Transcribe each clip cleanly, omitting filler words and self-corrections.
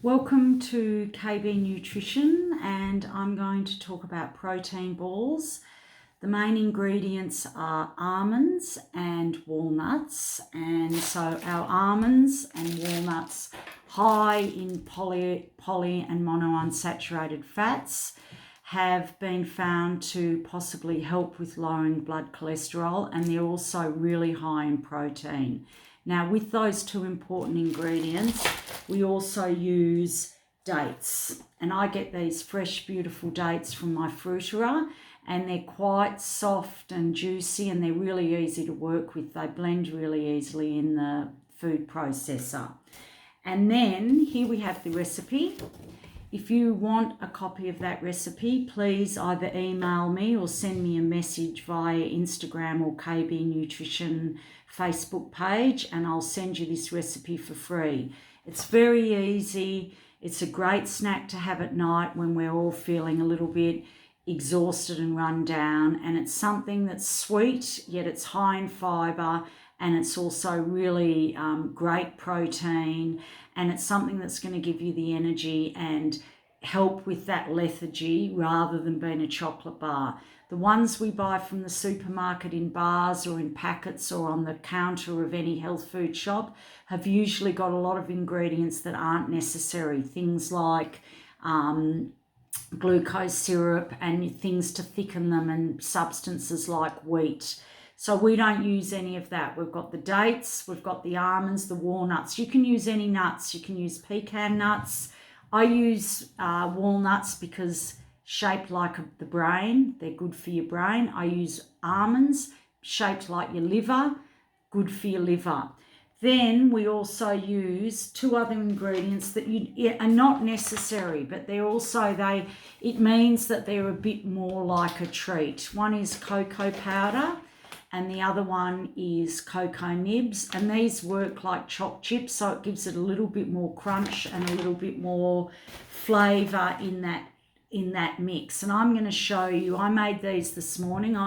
Welcome to KB Nutrition, and I'm going to talk about protein balls. The main ingredients are almonds and walnuts, and so our almonds and walnuts high in poly and monounsaturated fats have been found to possibly help with lowering blood cholesterol, and they're also really high in protein. Now, with those two important ingredients, we also use dates, and I get these fresh, beautiful dates from my fruiterer, and they're quite soft and juicy, and they're really easy to work with. They blend really easily in the food processor. And then here we have the recipe. If you want a copy of that recipe, please either email me or send me a message via Instagram or KB Nutrition Facebook page, and I'll send you this recipe for free. It's very easy. It's a great snack to have at night when we're all feeling a little bit exhausted and run down, and it's something that's sweet, yet it's high in fibre, and it's also really great protein, and it's something that's going to give you the energy and help with that lethargy rather than being a chocolate bar. The ones we buy from the supermarket in bars or in packets or on the counter of any health food shop have usually got a lot of ingredients that aren't necessary. Things like glucose syrup and things to thicken them, and substances like wheat. So we don't use any of that. We've got the dates, we've got the almonds, the walnuts. You can use any nuts. You can use pecan nuts. I use walnuts because shaped like the brain, they're good for your brain. I use almonds shaped like your liver, good for your liver. Then we also use two other ingredients that are not necessary, but they're also, it means that they're a bit more like a treat. One is cocoa powder, and the other one is cocoa nibs, and these work like chopped chips, so it gives it a little bit more crunch and a little bit more flavour in that mix. And I'm going to show you, I made these this morning.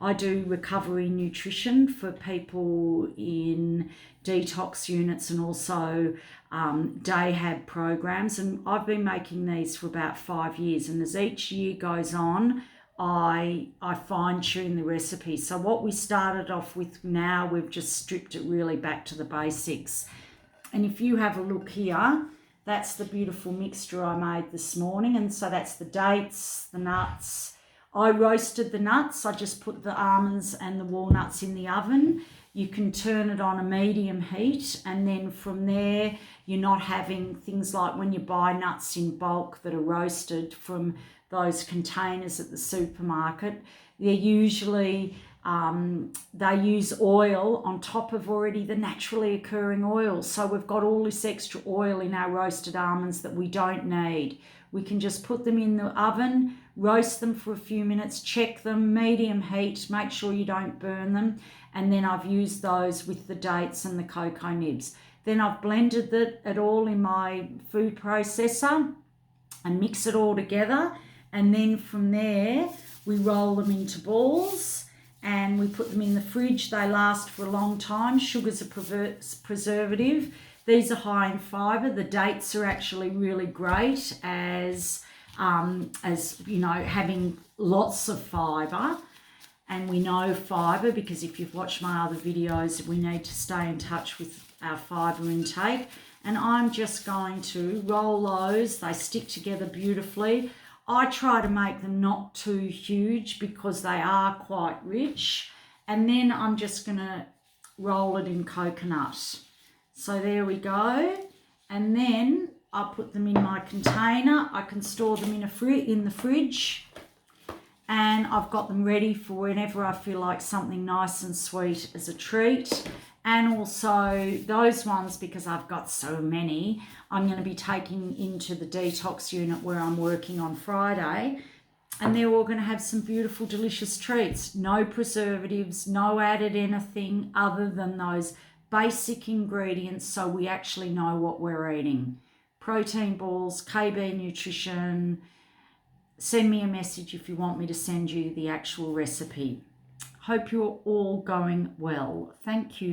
I do recovery nutrition for people in detox units and also day hab programs, and I've been making these for about 5 years, and as each year goes on, I fine-tune the recipe. So what we started off with, now we've just stripped it really back to the basics. And if you have a look here, that's the beautiful mixture I made this morning. And so that's the dates, the nuts. I roasted the nuts. I just put the almonds and the walnuts in the oven. You can turn it on a medium heat, and then from there, you're not having things like when you buy nuts in bulk that are roasted from those containers at the supermarket. They're usually, they use oil on top of already the naturally occurring oil. So we've got all this extra oil in our roasted almonds that we don't need. We can just put them in the oven, roast them for a few minutes, check them, medium heat, make sure you don't burn them. And then I've used those with the dates and the cocoa nibs. Then I've blended it all in my food processor and mix it all together. And then from there, we roll them into balls and we put them in the fridge. They last for a long time. Sugar's a preservative. These are high in fibre. The dates are actually really great as you know, having lots of fibre. And we know fibre because if you've watched my other videos, we need to stay in touch with our fibre intake. And I'm just going to roll those. They stick together beautifully. I try to make them not too huge because they are quite rich. And then I'm just going to roll it in coconut. So there we go. And then I put them in my container. I can store them in the fridge. And I've got them ready for whenever I feel like something nice and sweet as a treat. And also those ones, because I've got so many, I'm going to be taking into the detox unit where I'm working on Friday. And they're all going to have some beautiful, delicious treats. No preservatives, no added anything other than those basic ingredients, so we actually know what we're eating. Protein balls, KB Nutrition. Send me a message if you want me to send you the actual recipe. Hope you're all going well. Thank you.